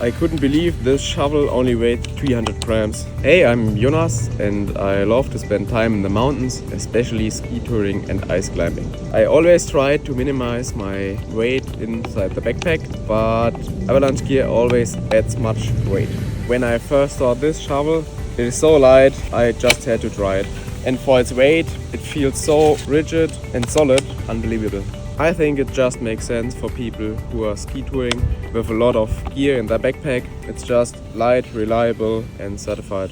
I couldn't believe this shovel only weighed 300 grams. Hey, I'm Jonas and I love to spend time in the mountains, especially ski touring and ice climbing. I always try to minimize my weight inside the backpack, but avalanche gear always adds much weight. When I first saw this shovel, it is so light, I just had to try it. And for its weight, it feels so rigid and solid, unbelievable. I think it just makes sense for people who are ski touring with a lot of gear in their backpack. It's just light, reliable and certified.